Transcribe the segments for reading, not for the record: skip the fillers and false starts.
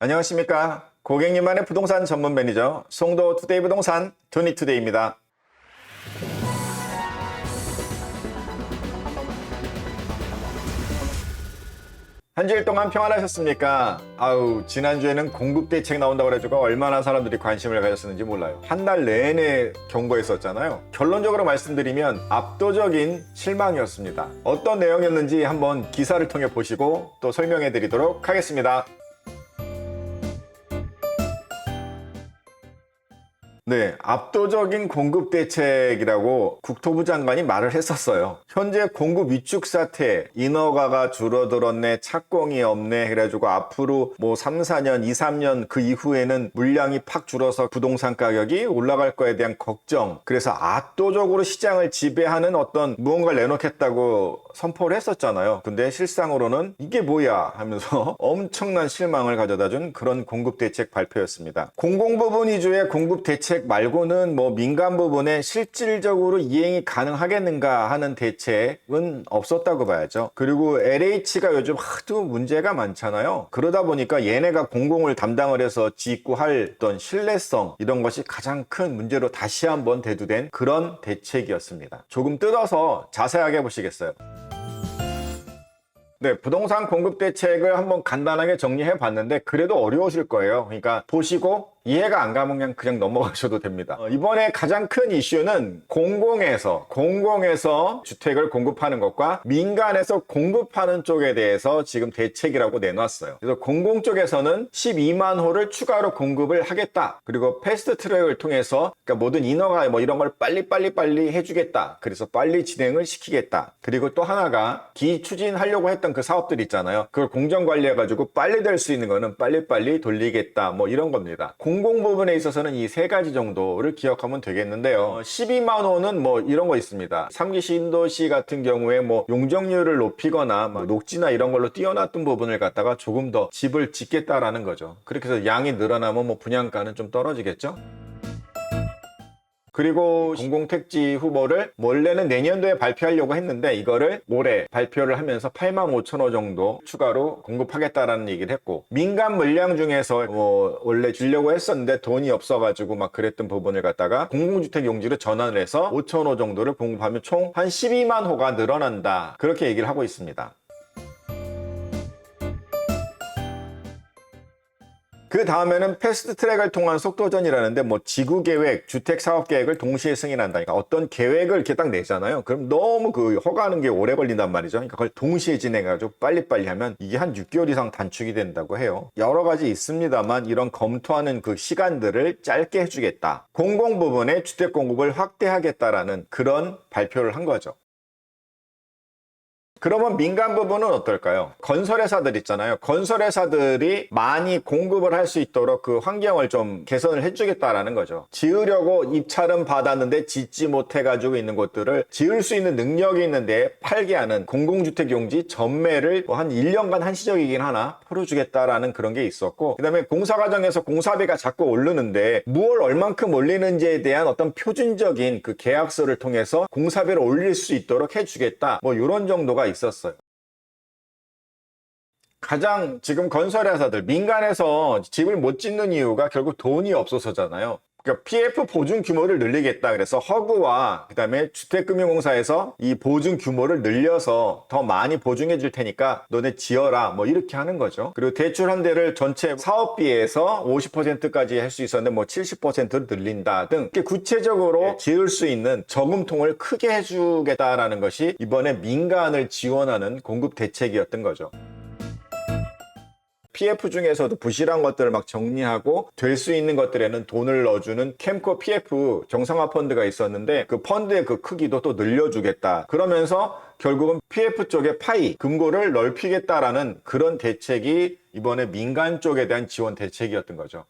안녕하십니까. 고객님만의 부동산 전문 매니저 송도 투데이 부동산 토니투데이입니다. 한 주일 동안 평안하셨습니까? 지난주에는 공급 대책 나온다고 그래가지고 얼마나 사람들이 관심을 가졌었는지 몰라요. 한 달 내내 경고했었잖아요. 결론적으로 말씀드리면 압도적인 실망이었습니다. 어떤 내용이었는지 한번 기사를 통해 보시고 또 설명해 드리도록 하겠습니다. 네, 압도적인 공급 대책이라고 국토부 장관이 말을 했었어요. 현재 공급 위축 사태, 인허가가 줄어들었네, 착공이 없네, 그래가지고 앞으로 3, 4년, 2, 3년 그 이후에는 물량이 팍 줄어서 부동산 가격이 올라갈 거에 대한 걱정. 그래서 압도적으로 시장을 지배하는 어떤 무언가를 내놓겠다고 선포를 했었잖아요. 근데 실상으로는 이게 뭐야 하면서 엄청난 실망을 가져다 준 그런 공급 대책 발표였습니다. 공공부분 위주의 공급 대책 말고는 민간 부분에 실질적으로 이행이 가능하겠는가 하는 대책은 없었다고 봐야죠. 그리고 LH가 요즘 하도 문제가 많잖아요. 그러다 보니까 얘네가 공공을 담당을 해서 짓고 할 어떤 신뢰성 이런 것이 가장 큰 문제로 다시 한번 대두된 그런 대책이었습니다. 조금 뜯어서 자세하게 보시겠어요? 네, 부동산 공급 대책을 한번 간단하게 정리해 봤는데 그래도 어려우실 거예요. 그러니까 보시고 이해가 안 가면 그냥 넘어가셔도 됩니다. 이번에 가장 큰 이슈는 공공에서 주택을 공급하는 것과 민간에서 공급하는 쪽에 대해서 지금 대책이라고 내놨어요. 그래서 공공 쪽에서는 12만 호를 추가로 공급을 하겠다. 그리고 패스트 트랙을 통해서 그러니까 모든 인허가 이런 걸 빨리 해주겠다. 그래서 빨리 진행을 시키겠다. 그리고 또 하나가 기추진하려고 했던 그 사업들 있잖아요. 그걸 공정 관리해가지고 빨리 될 수 있는 거는 빨리 돌리겠다. 이런 겁니다. 공공 부분에 있어서는 이 세 가지 정도를 기억하면 되겠는데요. 12만 호는 이런 거 있습니다. 3기 신도시 같은 경우에 용적률을 높이거나 녹지나 이런 걸로 뛰어났던 부분을 갖다가 조금 더 집을 짓겠다라는 거죠. 그렇게 해서 양이 늘어나면 분양가는 좀 떨어지겠죠? 그리고 공공택지 후보를 원래는 내년도에 발표하려고 했는데 이거를 올해 발표를 하면서 8만 5천 호 정도 추가로 공급하겠다라는 얘기를 했고, 민간 물량 중에서 원래 주려고 했었는데 돈이 없어가지고 그랬던 부분을 갖다가 공공주택 용지로 전환을 해서 5천 호 정도를 공급하면 총 한 12만 호가 늘어난다, 그렇게 얘기를 하고 있습니다. 그 다음에는 패스트 트랙을 통한 속도전이라는데 지구계획, 주택사업계획을 동시에 승인한다. 그러니까 어떤 계획을 이렇게 딱 내잖아요. 그럼 너무 허가하는 게 오래 걸린단 말이죠. 그러니까 그걸 동시에 진행해가지고 빨리빨리 하면 이게 한 6개월 이상 단축이 된다고 해요. 여러 가지 있습니다만 이런 검토하는 그 시간들을 짧게 해주겠다. 공공 부분의 주택 공급을 확대하겠다라는 그런 발표를 한 거죠. 그러면 민간 부분은 어떨까요? 건설회사들 있잖아요. 건설회사들이 많이 공급을 할 수 있도록 그 환경을 좀 개선을 해주겠다라는 거죠. 지으려고 입찰은 받았는데 짓지 못해가지고 있는 곳들을 지을 수 있는 능력이 있는데 팔게 하는 공공주택 용지 전매를 한 1년간 한시적이긴 하나 풀어주겠다라는 그런 게 있었고, 그 다음에 공사 과정에서 공사비가 자꾸 오르는데 뭘 얼만큼 올리는지에 대한 어떤 표준적인 그 계약서를 통해서 공사비를 올릴 수 있도록 해주겠다. 이런 정도가 있었어요. 가장 지금 건설회사들 민간에서 집을 못 짓는 이유가 결국 돈이 없어서잖아요. 그러니까 PF 보증 규모를 늘리겠다. 그래서 허그와 그다음에 주택금융공사에서 이 보증 규모를 늘려서 더 많이 보증해 줄 테니까 너네 지어라, 이렇게 하는 거죠. 그리고 대출 한 대를 전체 사업비에서 50%까지 할 수 있었는데 70%를 늘린다 등 이렇게 구체적으로 지을 수 있는 저금통을 크게 해주겠다라는 것이 이번에 민간을 지원하는 공급 대책이었던 거죠. PF 중에서도 부실한 것들을 정리하고 될 수 있는 것들에는 돈을 넣어주는 캠코 PF 정상화 펀드가 있었는데 그 펀드의 그 크기도 또 늘려주겠다. 그러면서 결국은 PF 쪽의 파이, 금고를 넓히겠다라는 그런 대책이 이번에 민간 쪽에 대한 지원 대책이었던 거죠.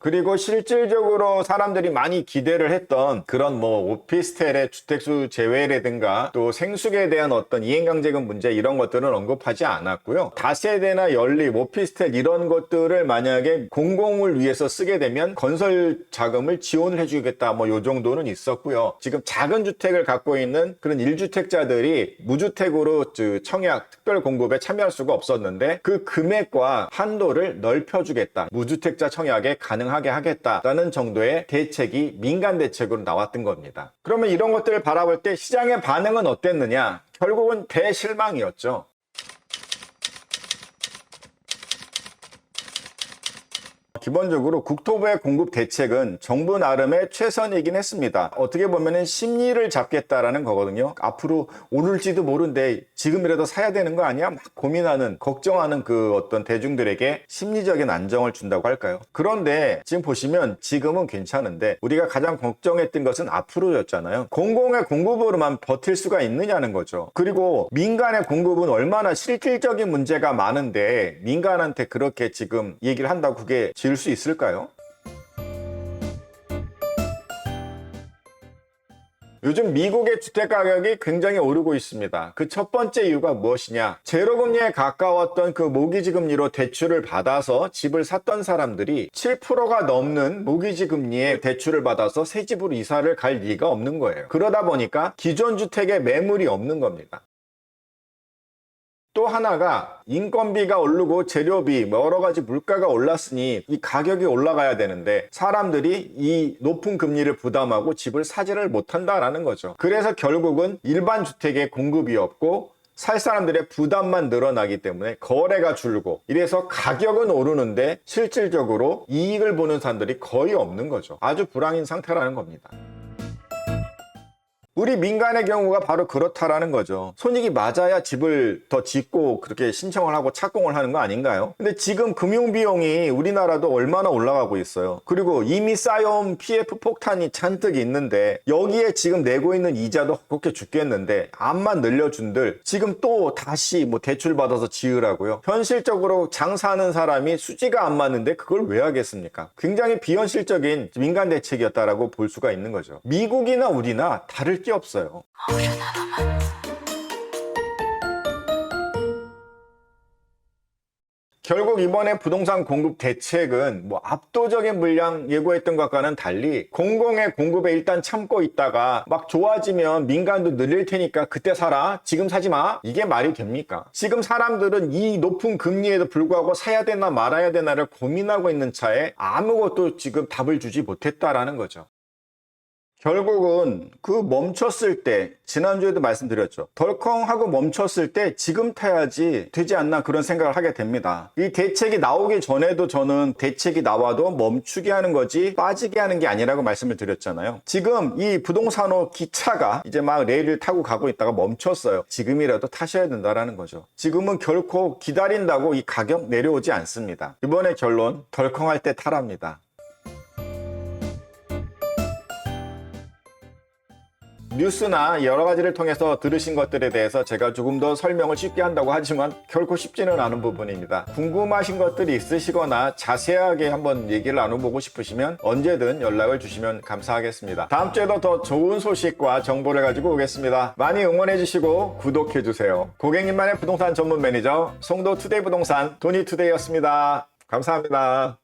그리고 실질적으로 사람들이 많이 기대를 했던 그런 뭐 오피스텔의 주택수 제외라든가 또 생수계에 대한 어떤 이행강제금 문제 이런 것들은 언급하지 않았고요. 다세대나 연립, 오피스텔 이런 것들을 만약에 공공을 위해서 쓰게 되면 건설 자금을 지원을 해주겠다 뭐 요 정도는 있었고요. 지금 작은 주택을 갖고 있는 그런 1주택자들이 무주택으로 청약 특별 공급에 참여할 수가 없었는데 그 금액과 한도를 넓혀주겠다. 무주택자 청약에 가능하게 하겠다라는 정도의 대책이 민간 대책으로 나왔던 겁니다. 그러면 이런 것들을 바라볼 때 시장의 반응은 어땠느냐? 결국은 대실망이었죠. 기본적으로 국토부의 공급 대책은 정부 나름의 최선이긴 했습니다. 어떻게 보면은 심리를 잡겠다라는 거거든요. 앞으로 오를지도 모른데 지금이라도 사야 되는 거 아니야? 막 고민하는, 걱정하는 그 어떤 대중들에게 심리적인 안정을 준다고 할까요? 그런데 지금 보시면 지금은 괜찮은데 우리가 가장 걱정했던 것은 앞으로였잖아요. 공공의 공급으로만 버틸 수가 있느냐는 거죠. 그리고 민간의 공급은 얼마나 실질적인 문제가 많은데 민간한테 그렇게 지금 얘기를 한다고 그게 지을 수 있을까요? 요즘 미국의 주택가격이 굉장히 오르고 있습니다. 그 첫 번째 이유가 무엇이냐? 제로금리에 가까웠던 그 모기지 금리로 대출을 받아서 집을 샀던 사람들이 7%가 넘는 모기지 금리에 대출을 받아서 새 집으로 이사를 갈 리가 없는 거예요. 그러다 보니까 기존 주택에 매물이 없는 겁니다. 또 하나가 인건비가 오르고 재료비 여러 가지 물가가 올랐으니 이 가격이 올라가야 되는데 사람들이 이 높은 금리를 부담하고 집을 사지를 못한다라는 거죠. 그래서 결국은 일반 주택의 공급이 없고 살 사람들의 부담만 늘어나기 때문에 거래가 줄고 이래서 가격은 오르는데 실질적으로 이익을 보는 사람들이 거의 없는 거죠. 아주 불황인 상태라는 겁니다. 우리 민간의 경우가 바로 그렇다라는 거죠. 손익이 맞아야 집을 더 짓고 그렇게 신청을 하고 착공을 하는 거 아닌가요? 근데 지금 금융비용이 우리나라도 얼마나 올라가고 있어요. 그리고 이미 쌓여온 PF 폭탄이 잔뜩 있는데 여기에 지금 내고 있는 이자도 그렇게 죽겠는데 암만 늘려준들 지금 또 다시 뭐 대출 받아서 지으라고요. 현실적으로 장사하는 사람이 수지가 안 맞는데 그걸 왜 하겠습니까? 굉장히 비현실적인 민간 대책이었다라고 볼 수가 있는 거죠. 미국이나 우리나 다를 게 없어요. 결국 이번에 부동산 공급 대책은 뭐 압도적인 물량 예고했던 것과는 달리 공공의 공급에 일단 참고 있다가 막 좋아지면 민간도 늘릴 테니까 그때 사라, 지금 사지 마, 이게 말이 됩니까? 지금 사람들은 이 높은 금리에도 불구하고 사야 되나 말아야 되나를 고민하고 있는 차에 아무것도 지금 답을 주지 못했다라는 거죠. 결국은 그 멈췄을 때 지난주에도 말씀드렸죠. 덜컹하고 멈췄을 때 지금 타야지 되지 않나 그런 생각을 하게 됩니다. 이 대책이 나오기 전에도 저는 대책이 나와도 멈추게 하는 거지 빠지게 하는 게 아니라고 말씀을 드렸잖아요. 지금 이 부동산업 기차가 이제 막 레일을 타고 가고 있다가 멈췄어요. 지금이라도 타셔야 된다라는 거죠. 지금은 결코 기다린다고 이 가격 내려오지 않습니다. 이번에 결론 덜컹할 때 타랍니다. 뉴스나 여러 가지를 통해서 들으신 것들에 대해서 제가 조금 더 설명을 쉽게 한다고 하지만 결코 쉽지는 않은 부분입니다. 궁금하신 것들이 있으시거나 자세하게 한번 얘기를 나눠보고 싶으시면 언제든 연락을 주시면 감사하겠습니다. 다음 주에도 더 좋은 소식과 정보를 가지고 오겠습니다. 많이 응원해 주시고 구독해 주세요. 고객님만의 부동산 전문 매니저 송도투데이 부동산 도니투데이였습니다. 감사합니다.